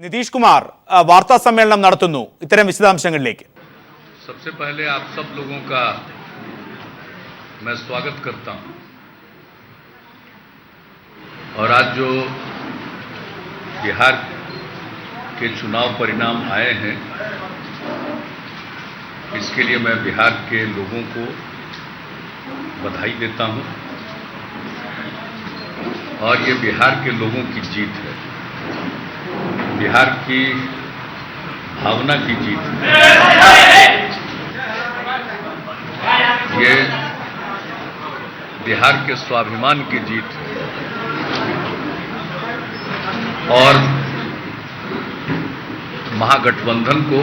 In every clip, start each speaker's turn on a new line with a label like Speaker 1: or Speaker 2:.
Speaker 1: നിതീഷ് കുമാർ വാർത്താ സമ്മേളനം നടത്തുന്നു. ഇത്തരം വിശദാംശങ്ങളിലേക്ക്.
Speaker 2: सबसे पहले आप सब लोगों का मैं स्वागत करता हूं और आज जो बिहार के चुनाव परिणाम आए हैं इसके लिए मैं बिहार के लोगों को बधाई देता हूं और ये बिहार के लोगों की जीत है, बिहार की भावना की जीत है, ये बिहार के स्वाभिमान की जीत है और महागठबंधन को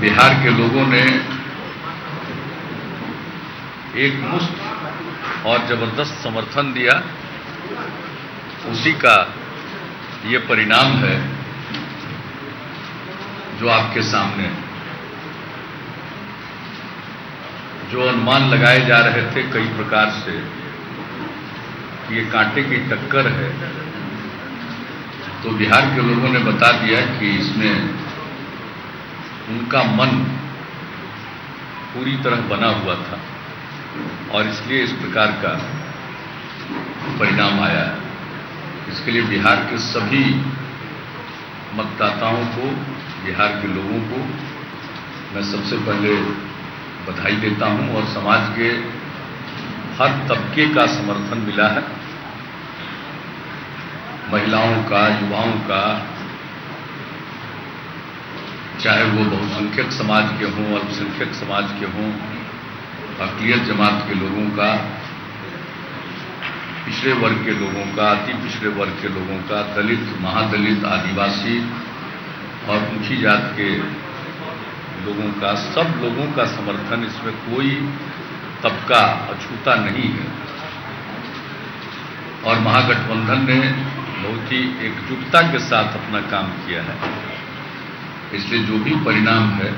Speaker 2: बिहार के लोगों ने एक मुश्त और जबरदस्त समर्थन दिया, उसी का ये परिणाम है जो आपके सामने है। जो अनुमान लगाए जा रहे थे कई प्रकार से कि ये कांटे की टक्कर है, तो बिहार के लोगों ने बता दिया कि इसमें उनका मन पूरी तरह बना हुआ था और इसलिए इस प्रकार का परिणाम आया है। इसके लिए बिहार के सभी मतदाताओं को, बिहार के लोगों को मैं सबसे पहले बधाई देता हूं और समाज के हर तबके का समर्थन मिला है, महिलाओं का, युवाओं का, चाहे वो बहुसंख्यक समाज के हों, अल्पसंख्यक समाज के हों, अक़लियत जमात के लोगों का, पिछड़े वर्ग के लोगों का, अति पिछड़े वर्ग के लोगों का, दलित, महादलित, आदिवासी और ऊंची जात के लोगों का, सब लोगों का समर्थन, इसमें कोई तबका अछूता नहीं है और महागठबंधन ने बहुत ही एकजुटता के साथ अपना काम किया है। इसलिए जो भी परिणाम है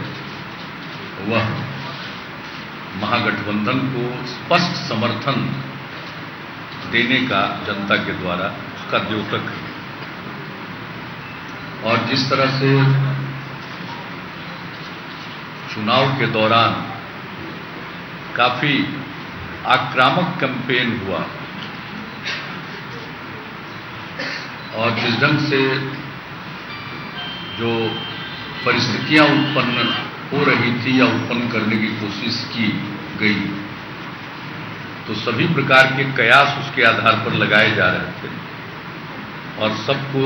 Speaker 2: वह महागठबंधन को स्पष्ट समर्थन देने का जनता के द्वारा उसका द्योतक है। और जिस तरह से चुनाव के दौरान काफी आक्रामक कैंपेन हुआ और जिस ढंग से जो परिस्थितियां उत्पन्न हो रही थी या उत्पन्न करने की कोशिश की गई, तो सभी प्रकार के कयास उसके आधार पर लगाए जा रहे थे और सबको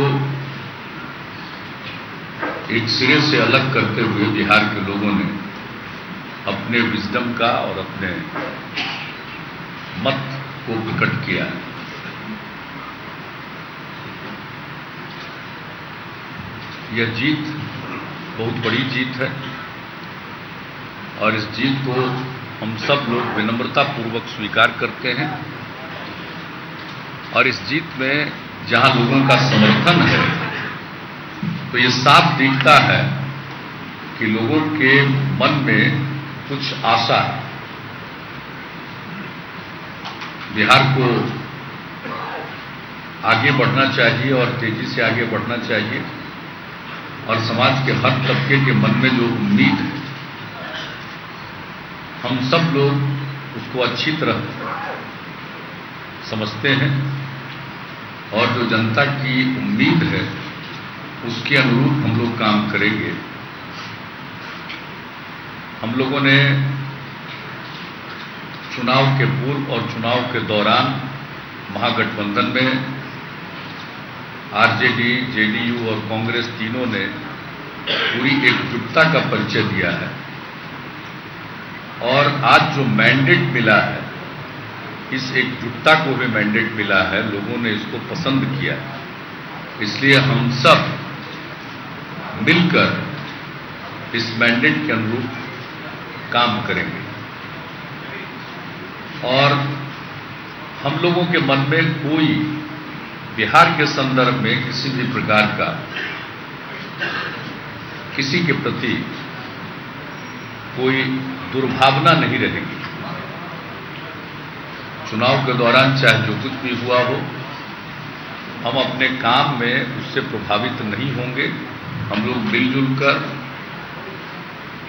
Speaker 2: एक सिरे से अलग करते हुए बिहार के लोगों ने अपने विजडम का और अपने मत को प्रकट किया। यह जीत बहुत बड़ी जीत है और इस जीत को हम सब लोग विनम्रता पूर्वक स्वीकार करते हैं और इस जीत में जहां लोगों का समर्थन है तो ये साफ दिखता है कि लोगों के मन में कुछ आशा है। बिहार को आगे बढ़ना चाहिए और तेजी से आगे बढ़ना चाहिए और समाज के हर तबके के मन में जो उम्मीद है हम सब लोग उसको अच्छी तरह समझते हैं और जो जनता की उम्मीद है उसके अनुरूप हम लोग काम करेंगे। हम लोगों ने चुनाव के पूर्व और चुनाव के दौरान महागठबंधन में आरजेडी, जेडीयू और कांग्रेस तीनों ने पूरी एकजुटता का परिचय दिया है और आज जो मैंडेट मिला है, इस एकजुटता को भी मैंडेट मिला है, लोगों ने इसको पसंद किया। इसलिए हम सब मिलकर इस मैंडेट के अनुरूप काम करेंगे और हम लोगों के मन में कोई बिहार के संदर्भ में किसी भी प्रकार का किसी के प्रति कोई दुर्भावना नहीं रहेगी। चुनाव के दौरान चाहे जो कुछ भी हुआ हो, हम अपने काम में उससे प्रभावित नहीं होंगे। हम लोग मिलजुल कर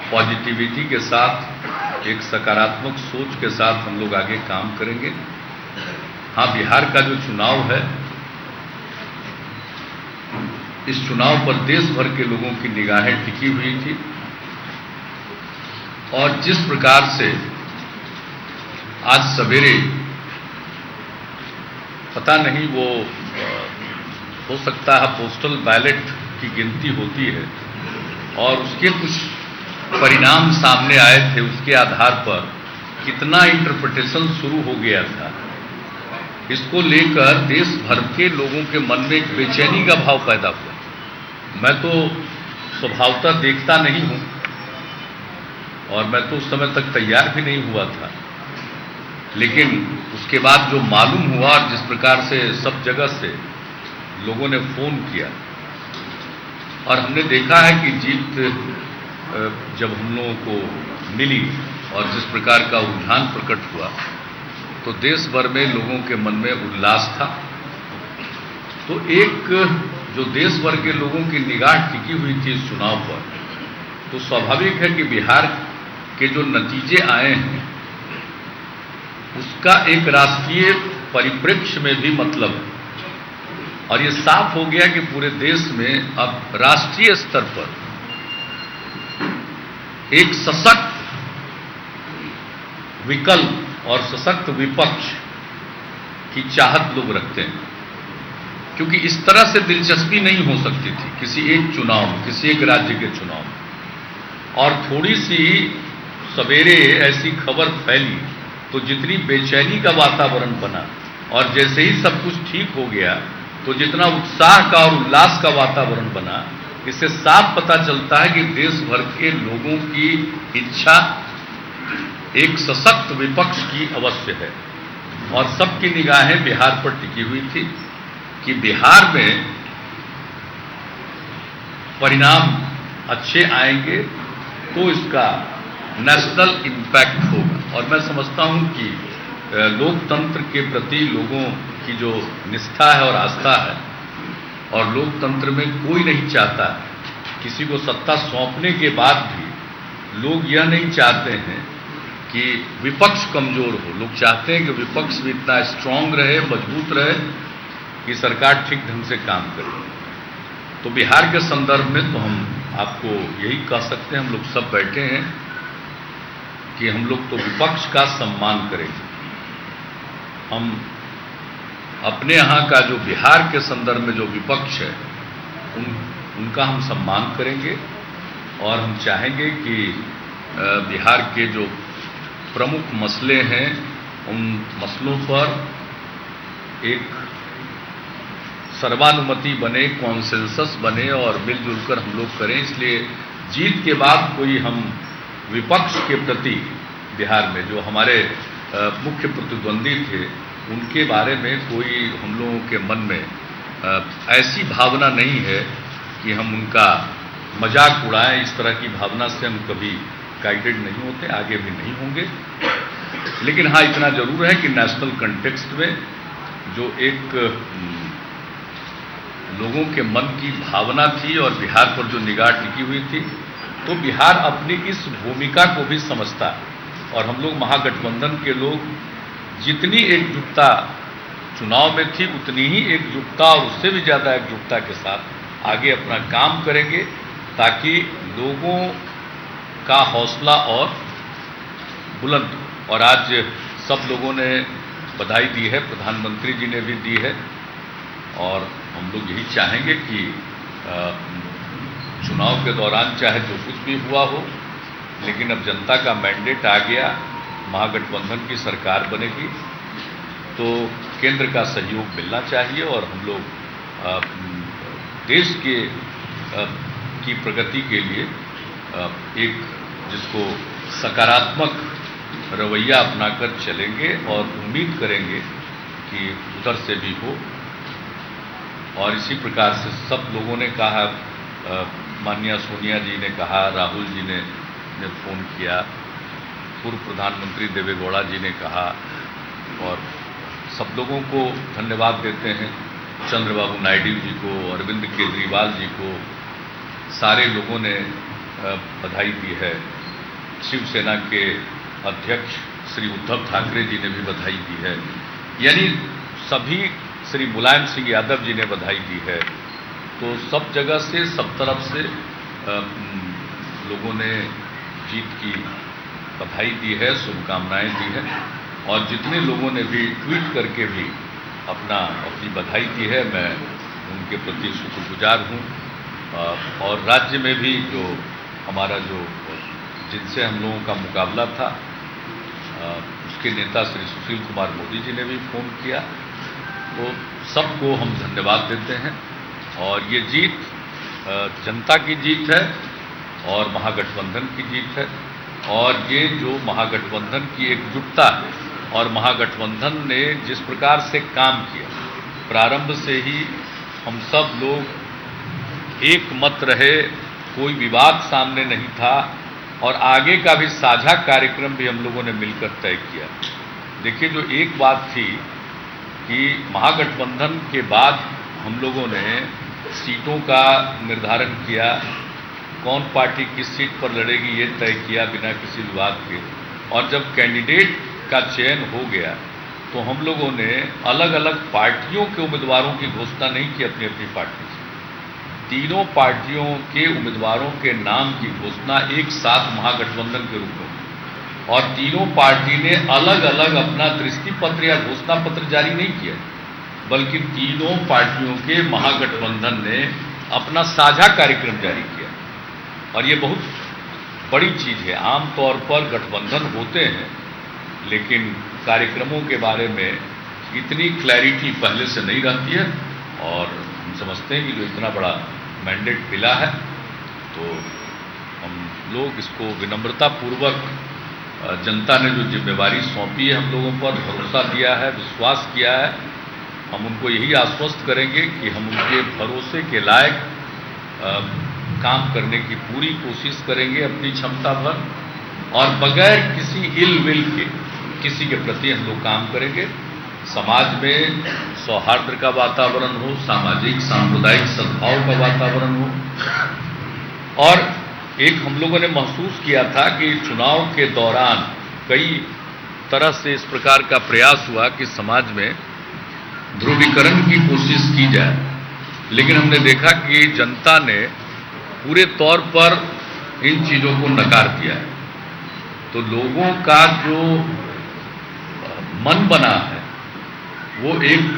Speaker 2: पॉजिटिविटी के साथ, एक सकारात्मक सोच के साथ हम लोग आगे काम करेंगे। हाँ, बिहार का जो चुनाव है, इस चुनाव पर देश भर के लोगों की निगाहें टिकी हुई थी और जिस प्रकार से आज सवेरे, पता नहीं वो हो सकता है पोस्टल बैलेट की गिनती होती है और उसके कुछ परिणाम सामने आए थे, उसके आधार पर कितना इंटरप्रिटेशन शुरू हो गया था, इसको लेकर देश भर के लोगों के मन में एक बेचैनी का भाव पैदा हुआ। मैं तो स्वभावतः देखता नहीं हूं और मैं तो उस समय तक तैयार भी नहीं हुआ था, लेकिन उसके बाद जो मालूम हुआ और जिस प्रकार से सब जगह से लोगों ने फोन किया और हमने देखा है कि जीत जब हम लोगों को मिली और जिस प्रकार का रुझान प्रकट हुआ, तो देश भर में लोगों के मन में उल्लास था। तो एक जो देश भर के लोगों की निगाह टिकी हुई थी इस चुनाव पर, तो स्वाभाविक है कि बिहार के जो नतीजे आए हैं उसका एक राष्ट्रीय परिप्रेक्ष्य में भी मतलब है और ये साफ हो गया कि पूरे देश में अब राष्ट्रीय स्तर पर एक सशक्त विकल्प और सशक्त विपक्ष की चाहत लोग रखते हैं, क्योंकि इस तरह से दिलचस्पी नहीं हो सकती थी किसी एक चुनाव में, किसी एक राज्य के चुनाव में। और थोड़ी सी सवेरे ऐसी खबर फैली तो जितनी बेचैनी का वातावरण बना और जैसे ही सब कुछ ठीक हो गया तो जितना उत्साह का और उल्लास का वातावरण बना, इससे साफ पता चलता है कि देश भर के लोगों की इच्छा एक सशक्त विपक्ष की अवश्य है और सबकी निगाहें बिहार पर टिकी हुई थी कि बिहार में परिणाम अच्छे आएंगे तो इसका नेशनल इम्पैक्ट होगा। और मैं समझता हूं कि लोकतंत्र के प्रति लोगों की जो निष्ठा है और आस्था है, और लोकतंत्र में कोई नहीं चाहता किसी को सत्ता सौंपने के बाद भी लोग यह नहीं चाहते हैं कि विपक्ष कमजोर हो। लोग चाहते हैं कि विपक्ष भी इतना स्ट्रांग रहे, मजबूत रहे कि सरकार ठीक ढंग से काम करे। तो बिहार के संदर्भ में तो हम आपको यही कह सकते हैं, हम लोग सब बैठे हैं कि हम लोग तो विपक्ष का सम्मान करेंगे। हम अपने यहाँ का जो बिहार के संदर्भ में जो विपक्ष है उनका हम सम्मान करेंगे और हम चाहेंगे कि बिहार के जो प्रमुख मसले हैं उन मसलों पर एक सर्वानुमति बने, कॉन्सेंसस बने और मिलजुल कर हम लोग करें। इसलिए जीत के बाद कोई हम विपक्ष के प्रति बिहार में जो हमारे मुख्य प्रतिद्वंदी थे उनके बारे में कोई हम लोगों के मन में ऐसी भावना नहीं है कि हम उनका मजाक उड़ाएं। इस तरह की भावना से हम कभी गाइडेड नहीं होते, आगे भी नहीं होंगे। लेकिन हाँ, इतना जरूर है कि नेशनल कंटेक्स्ट में जो एक लोगों के मन की भावना थी और बिहार पर जो निगाह टिकी हुई थी, तो बिहार अपनी इस भूमिका को भी समझता है और हम लोग महागठबंधन के लोग जितनी एकजुटता चुनाव में थी उतनी ही एकजुटता और उससे भी ज़्यादा एकजुटता के साथ आगे अपना काम करेंगे ताकि लोगों का हौसला और बुलंद हो। और आज सब लोगों ने बधाई दी है, प्रधानमंत्री जी ने भी दी है और हम लोग यही चाहेंगे कि चुनाव के दौरान चाहे जो कुछ भी हुआ हो, लेकिन अब जनता का मैंडेट आ गया, महागठबंधन की सरकार बनेगी तो केंद्र का सहयोग मिलना चाहिए और हम लोग देश की प्रगति के लिए एक जिसको सकारात्मक रवैया अपनाकर चलेंगे और उम्मीद करेंगे कि उधर से भी हो। और इसी प्रकार से सब लोगों ने कहा, माननीय सोनिया जी ने कहा, राहुल जी ने फ़ोन किया, पूर्व प्रधानमंत्री देवेगौड़ा जी ने कहा और सब लोगों को धन्यवाद देते हैं चंद्रबाबू नायडू जी को, अरविंद केजरीवाल जी को, सारे लोगों ने बधाई दी है। शिवसेना के अध्यक्ष श्री उद्धव ठाकरे जी ने भी बधाई दी है, यानी सभी, श्री मुलायम सिंह यादव जी ने बधाई दी है। तो सब जगह से, सब तरफ से लोगों ने जीत की बधाई दी है, शुभकामनाएं दी है। और जितने लोगों ने भी ट्वीट करके भी अपनी बधाई दी है, मैं उनके प्रति शुक्रगुजार हूँ। और राज्य में भी जो हमारा जिनसे हम लोगों का मुकाबला था, उसके नेता श्री सुशील कुमार मोदी जी ने भी फ़ोन किया। तो सबको हम धन्यवाद देते हैं। और ये जीत जनता की जीत है और महागठबंधन की जीत है। और ये जो महागठबंधन की एकजुटता है और महागठबंधन ने जिस प्रकार से काम किया, प्रारंभ से ही हम सब लोग एक मत रहे, कोई विवाद सामने नहीं था और आगे का भी साझा कार्यक्रम भी हम लोगों ने मिलकर तय किया। देखिए, जो एक बात थी कि महागठबंधन के बाद हम लोगों ने सीटों का निर्धारण किया, कौन पार्टी किस सीट पर लड़ेगी ये तय किया बिना किसी विवाद के। और जब कैंडिडेट का चयन हो गया तो हम लोगों ने अलग अलग पार्टियों के उम्मीदवारों की घोषणा नहीं की अपनी अपनी पार्टी से। तीनों पार्टियों के उम्मीदवारों के नाम की घोषणा एक साथ महागठबंधन के रूप में, और तीनों पार्टी ने अलग अलग अपना दृष्टि पत्र या घोषणा पत्र जारी नहीं किया, बल्कि तीनों पार्टियों के महागठबंधन ने अपना साझा कार्यक्रम जारी किया। और ये बहुत बड़ी चीज़ है। आमतौर पर गठबंधन होते हैं, लेकिन कार्यक्रमों के बारे में इतनी क्लैरिटी पहले से नहीं रहती है। और हम समझते हैं कि जो इतना बड़ा मैंडेट मिला है, तो हम लोग इसको विनम्रतापूर्वक, जनता ने जो जिम्मेवारी सौंपी है हम लोगों पर, भरोसा दिया है, विश्वास किया है, हम उनको यही आश्वस्त करेंगे कि हम उनके भरोसे के लायक काम करने की पूरी कोशिश करेंगे अपनी क्षमता भर, और बगैर किसी इल विल के किसी के प्रति हम लोग काम करेंगे। समाज में सौहार्द का वातावरण हो, सामाजिक सांप्रदायिक सद्भाव का वातावरण हो। और एक हम लोगों ने महसूस किया था कि चुनाव के दौरान कई तरह से इस प्रकार का प्रयास हुआ कि समाज में ध्रुवीकरण की कोशिश की जाए, लेकिन हमने देखा कि जनता ने पूरे तौर पर इन चीज़ों को नकार दिया है। तो लोगों का जो मन बना है वो एक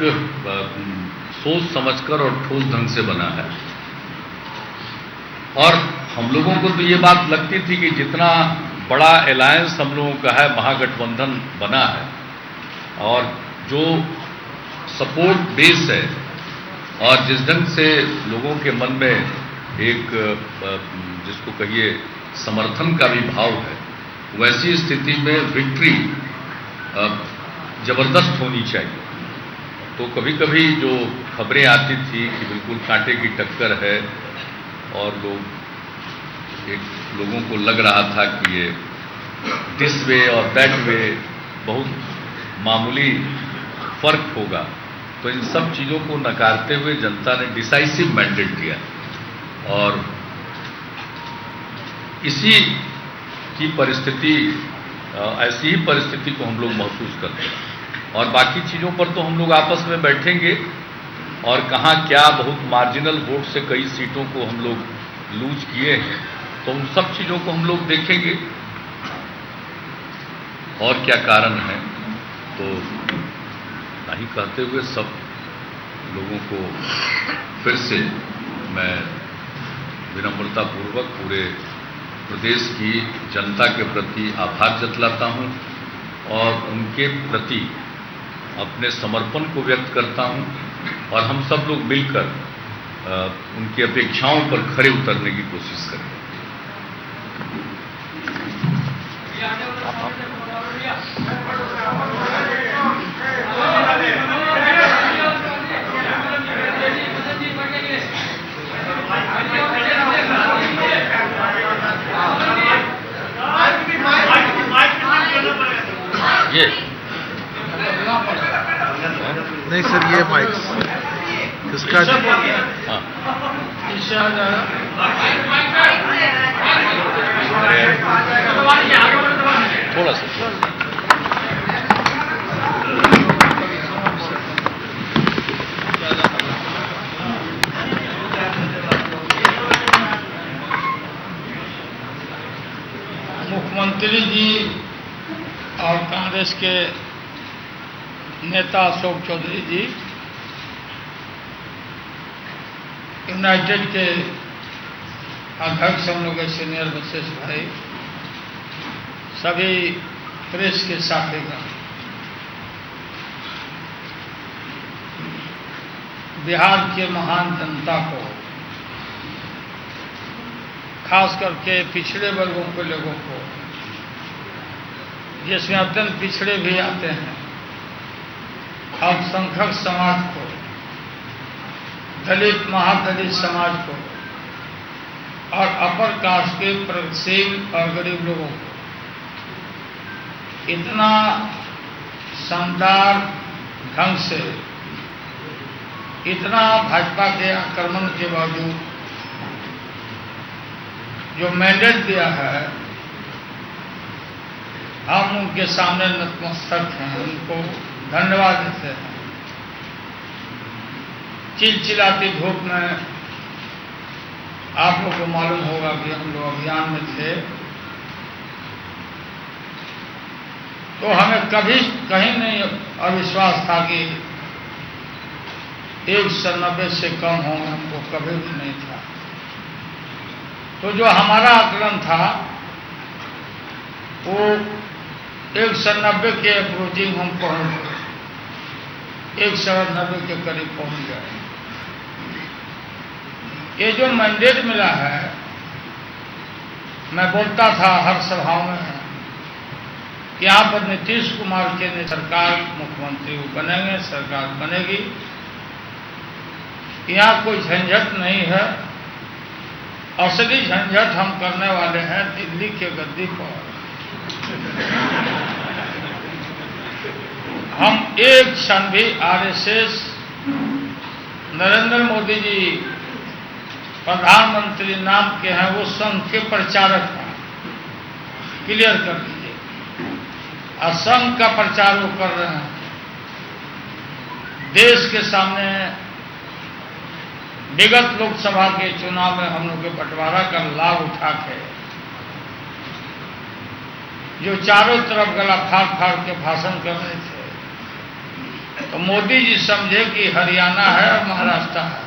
Speaker 2: सोच समझकर और ठोस ढंग से बना है। और हम लोगों को तो ये बात लगती थी कि जितना बड़ा अलायंस हम लोगों का है, महागठबंधन बना है, और जो सपोर्ट बेस है और जिस ढंग से लोगों के मन में एक जिसको कहिए समर्थन का भी भाव है, वैसी स्थिति में विक्ट्री जबरदस्त होनी चाहिए। तो कभी कभी जो खबरें आती थी कि बिल्कुल कांटे की टक्कर है, और लोगों को लग रहा था कि ये दिस वे और दैट वे बहुत मामूली फर्क होगा, तो इन सब चीज़ों को नकारते हुए जनता ने डिसाइसिव मैंडेट दिया। और इसी की परिस्थिति, ऐसी ही परिस्थिति को हम लोग महसूस करते हैं। और बाकी चीज़ों पर तो हम लोग आपस में बैठेंगे, और कहाँ क्या बहुत मार्जिनल वोट से कई सीटों को हम लोग लूज किए हैं, तो उन सब चीज़ों को हम लोग देखेंगे और क्या कारण है। तो नहीं कहते हुए सब लोगों को फिर से मैं विनम्रतापूर्वक पूरे प्रदेश की जनता के प्रति आभार जतलाता हूं, और उनके प्रति अपने समर्पण को व्यक्त करता हूं, और हम सब लोग मिलकर उनकी अपेक्षाओं पर खरे उतरने की कोशिश करें।
Speaker 3: नहीं सर, ये माइक इसका
Speaker 2: हाँ
Speaker 4: इससे आ जाएगा।
Speaker 2: थोड़ा सा
Speaker 4: मुख्यमंत्री जी और कांग्रेस के नेता अशोक चौधरी जी यूनाइटेड के अध्यक्ष हम लोग के सीनियर वशिष्ठ भाई, सभी प्रेस के साथीगण, बिहार के महान जनता को, खास करके पिछड़े वर्गों के लोगों को, जिसमें अत्यंत पिछड़े भी आते हैं, अल्पसंख्यक समाज को, दलित महादलित समाज को और अपर कास्ट के प्रगतिशील और गरीब लोगों को इतना शानदार ढंग से, इतना भाजपा के आक्रमण के बावजूद जो मैंडेट दिया है, हम उनके सामने नतमस्तक हैं, उनको धन्यवाद देते हैं। चिलचिलाती धूप में आप लोग को मालूम होगा कि हम लोग अभियान में थे, तो हमें कभी कहीं नहीं अविश्वास था कि 190 से कम होंगे, हमको कभी भी नहीं था। तो जो हमारा आकलन था वो 190 के अप्रोचिंग हम पहुंच गए, 190 के करीब पहुंच गए। ये जो मैंडेट मिला है, मैं बोलता था हर सभाओं में कि यहाँ पर नीतीश कुमार के ने सरकार मुख्यमंत्री बनेंगे, सरकार बनेगी, यहाँ कोई झंझट नहीं है। असली झंझट हम करने वाले हैं दिल्ली के गद्दी पर। हम एक क्षण भी आरएसएस, नरेंद्र मोदी जी प्रधानमंत्री नाम के हैं, वो संघ के प्रचारक हैं, क्लियर कर दीजिए। असंघ का प्रचार वो कर रहे हैं, देश के सामने विगत लोकसभा के चुनाव में हम लोग के बंटवारा का लाभ उठा के जो चारों तरफ गला फाड़ फाड़ के भाषण कर रहे थे, तो मोदी जी समझे कि हरियाणा है और महाराष्ट्र है।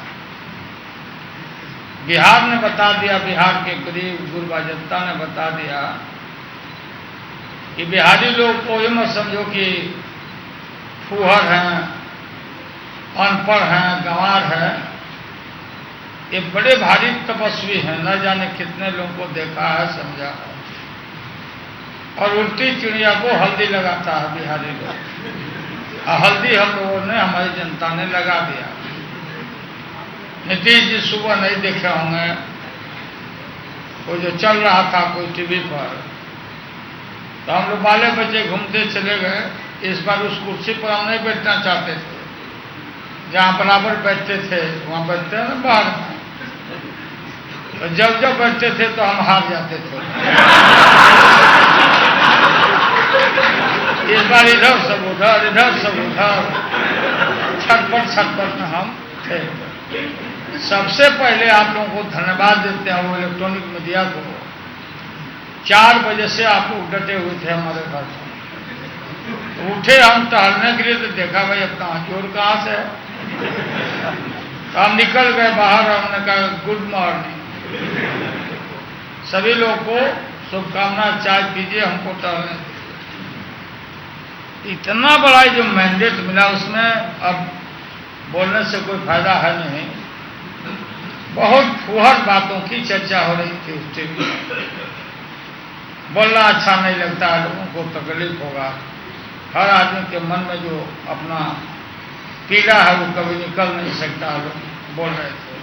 Speaker 4: बिहार ने बता दिया, बिहार के गरीब गुरबा जनता ने बता दिया कि बिहारी लोग को ये मत समझो कि फूहड़ हैं, अनपढ़ हैं, गंवार हैं। ये बड़े भारी तपस्वी हैं, न जाने कितने लोगों को देखा है, समझा है। और उल्टी चिड़िया को हल्दी लगाता है बिहारी लोग, और हल्दी हम लोगों ने, हमारी जनता ने लगा दिया। नीतीश जी सुबह नहीं देखे होंगे, वो जो चल रहा था कोई टीवी पर, तो हम लोग बाले बच्चे घूमते चले गए। इस बार उस कुर्सी पर हम नहीं बैठना चाहते थे, जहाँ बराबर बैठते थे वहाँ बैठते हैं ना बाहर में, तो जब जब बैठते थे तो हम हार जाते थे। इस बार इधर सब उधर, इधर सब उधर, छटपट में हम थे। सबसे पहले आप लोगों को धन्यवाद देते हैं वो इलेक्ट्रॉनिक मीडिया को। 4 बजे से आप लोग डटे हुए थे हमारे घर पर। तो उठे हम टहलने के लिए, तो देखा भाई अपना जोर कहाँ से है, तो हम निकल गए बाहर। हमने कहा गुड मॉर्निंग, सभी लोगों को शुभकामना, चाय पीजिए, हमको टहलने दीजिए। इतना बड़ा जो मैंडेट मिला, उसमें अब बोलने से कोई फायदा है नहीं। बहुत फूहड़ बातों की चर्चा हो रही थी उस टीवी में। बोलना अच्छा नहीं लगता है, लोगों को तकलीफ होगा। हर आदमी के मन में जो अपना पीड़ा है वो कभी निकल नहीं सकता, लोग बोल रहे थे।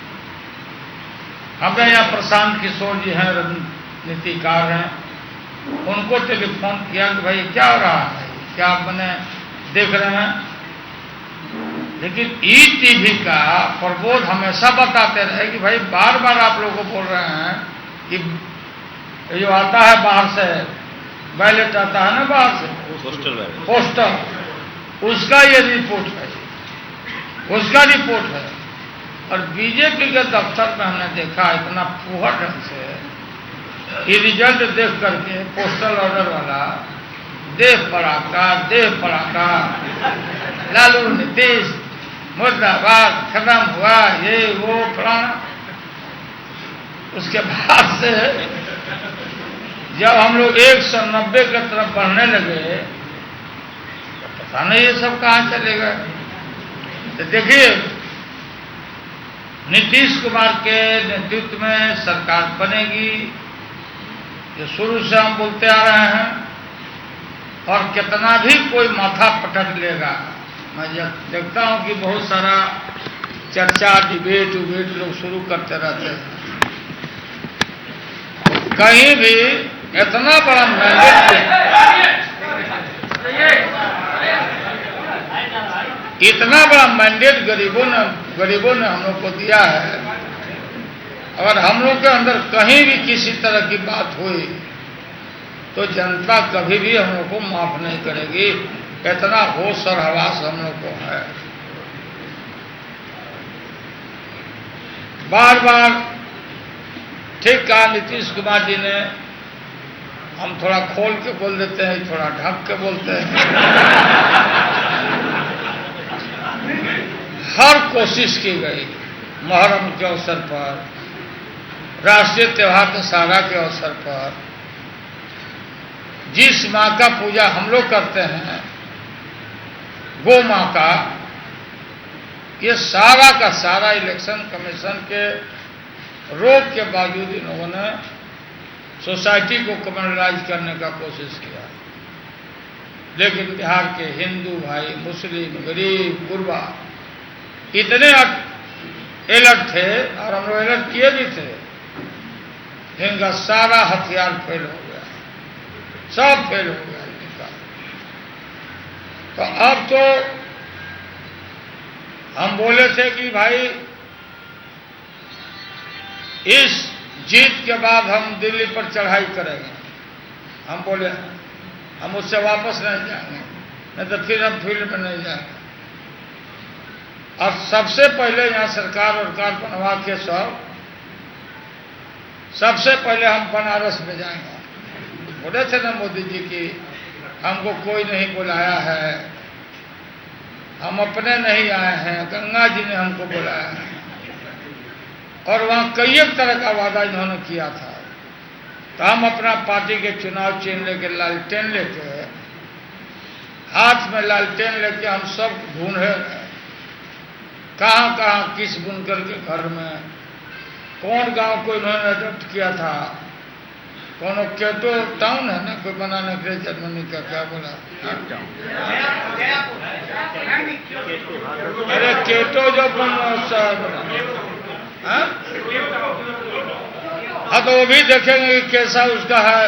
Speaker 4: हमें यहाँ प्रशांत किशोर जी हैं, रणनीतिकार हैं, उनको टेलीफोन किया कि भाई क्या हो रहा है, क्या आप मैंने देख रहे हैं। लेकिन ईटीवी का प्रबोध हमेशा बताते रहे कि भाई बार बार आप लोगों को बोल रहे हैं कि जो आता है बाहर से बैलेट आता है ना बाहर से पोस्टर उसका ये रिपोर्ट है, उसका रिपोर्ट है। और बीजेपी के दफ्तर में हमने देखा इतना फूहड़ ढंग से ये रिजल्ट देख करके पोस्टल ऑर्डर वाला देह पड़ाका लालू नीतीश मुर्दाबाद खत्म हुआ ये वो फलाना। उसके बाद से जब हम लोग 190 की तरफ बढ़ने लगे तो पता नहीं ये सब कहाँ चले गए। तो देखिए नीतीश कुमार के नेतृत्व में सरकार बनेगी, ये शुरू से हम बोलते आ रहे हैं। और कितना भी कोई माथा पटक लेगा, मैं देखता हूं कि बहुत सारा चर्चा डिबेट लोग शुरू करते रहते हैं। कहीं भी इतना बड़ा मैंडेट गरीबों ने हम लोग को दिया है। अगर हम लोग के अंदर कहीं भी किसी तरह की बात हुई तो जनता कभी भी हम लोग को माफ नहीं करेगी। इतना होश और हवास हम लोग को है। बार बार ठीक कहा नीतीश कुमार जी ने, हम थोड़ा खोल के बोल देते हैं, थोड़ा ढक के बोलते हैं। हर कोशिश की गई मुहर्रम के अवसर पर, राष्ट्रीय त्योहार दशहरा के अवसर पर, जिस माँ का पूजा हम लोग करते हैं गो माँ का, ये सारा का सारा इलेक्शन कमीशन के रोक के बावजूद इन लोगों ने सोसाइटी को कम्युनलाइज करने का कोशिश किया। लेकिन बिहार के हिंदू भाई, मुस्लिम, गरीब, गुरबा इतने अलर्ट थे और हम लोग अलर्ट किए भी थे। इनका सारा हथियार फेल हो गया, सब फेल हो गया इनका। तो अब तो हम बोले थे कि भाई इस जीत के बाद हम दिल्ली पर चढ़ाई करेंगे। हम बोले हम उससे वापस नहीं जाएंगे, नहीं तो फिर हम फील्ड में नहीं जाएंगे। और सबसे पहले यहाँ सरकार और कार बनवा के सबसे पहले हम बनारस में जाएंगे। बोले थे ना मोदी जी की हमको कोई नहीं बुलाया है, हम अपने नहीं आए हैं, गंगा जी ने हमको बुलाया है। और वहाँ कई एक तरह का वादा इन्होंने किया था। तो हम अपना पार्टी के चुनाव चिन्ह लेके, लालटेन लेके, हाथ में लालटेन लेके हम सब ढूंढे कहाँ कहाँ किस बुनकर के घर में कौन गांव को इन्होंने अडॉप्ट किया था। कौन केटो टाउन है ना कोई बनाने के लिए, जर्मनी का क्या बोला, अरे केटो जो हाँ तो वो भी देखेंगे कि कैसा उसका है,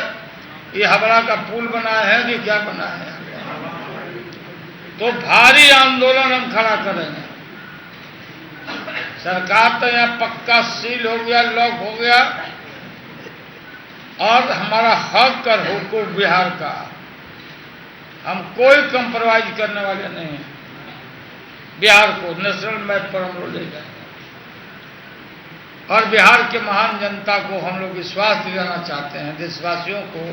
Speaker 4: ये हबड़ा का पुल बना है कि क्या बना है। तो भारी आंदोलन हम खड़ा करेंगे। सरकार तो यहाँ पक्का सील हो गया, लॉक हो गया। और हमारा हक और हुकूक बिहार का, हम कोई कंप्रोमाइज करने वाले नहीं हैं। बिहार को नेशनल मैप पर हम लोग ले जाएंगे। और बिहार के महान जनता को हम लोग विश्वास दिलाना चाहते हैं, देशवासियों को,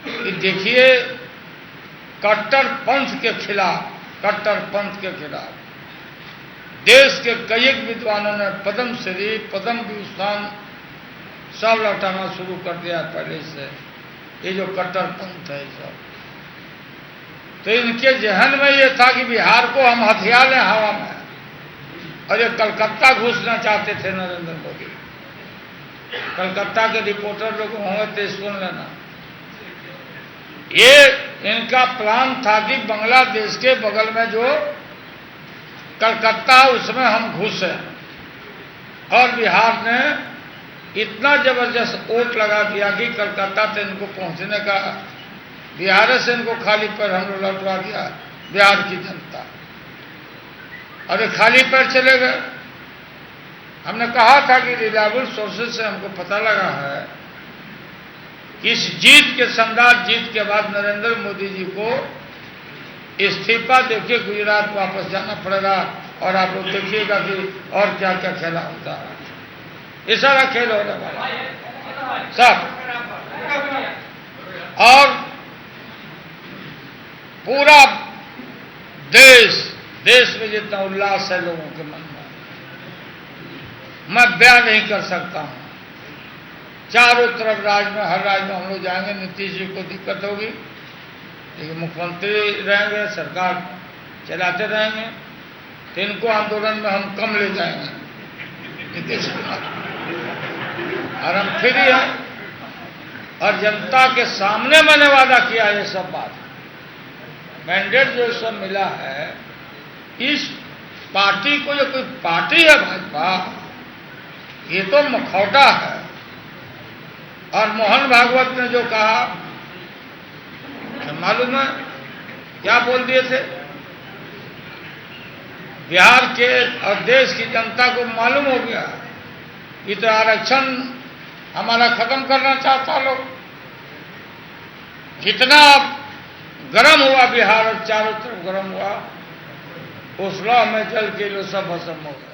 Speaker 4: कि देखिए कट्टरपंथ के खिलाफ देश के कई विद्वानों ने पद्मश्री, पद्म विभूषण सब लौटाना शुरू कर दिया पहले से। ये जो कट्टरपंथ है सब, तो इनके जहन में ये था कि बिहार को हम हथिया लें हवा में। और ये कलकत्ता घुसना चाहते थे नरेंद्र मोदी। कलकत्ता के रिपोर्टर लोग होंगे तो सुन लेना, ये इनका प्लान था कि बांग्लादेश के बगल में जो कलकत्ता, उसमें हम घुसे। और बिहार ने इतना जबरदस्त वोट लगा दिया कि कलकत्ता से इनको पहुंचने का, बिहार से इनको खाली पर हम लोग लौटवा दिया बिहार की जनता। और ये खाली पैर चले गए। हमने कहा था कि रिलायबल सोर्सेज से हमको पता लगा है कि इस जीत के शानदार जीत के बाद नरेंद्र मोदी जी को इस्तीफा देके गुजरात वापस जाना पड़ेगा। और आप लोग देखिएगा कि और क्या क्या खेला होता है। ये सारा खेल होने वाला है सब। और पूरा देश में जितना उल्लास है लोगों के मन में, मैं बयान नहीं कर सकता हूं। चारों तरफ राज्य में, हर राज्य में हम लोग जाएंगे। नीतीश जी को दिक्कत होगी, लेकिन मुख्यमंत्री रहेंगे, सरकार चलाते रहेंगे, तो इनको आंदोलन में हम कम ले जाएंगे नीतीश कुमार। और हम फिर ही हैं। और जनता के सामने मैंने वादा किया ये सब बात। मैंडेट जो सब मिला है, इस पार्टी को, जो कोई पार्टी है भाजपा, ये तो मखौटा है। और मोहन भागवत ने जो कहा, मालूम है क्या बोल दिए थे? बिहार के और देश की जनता को मालूम हो गया कि तो आरक्षण हमारा खत्म करना चाहता लोग। कितना गर्म हुआ बिहार और चारों तरफ गर्म हुआ, उस लौ में जल के लो सब भस्म हो गया।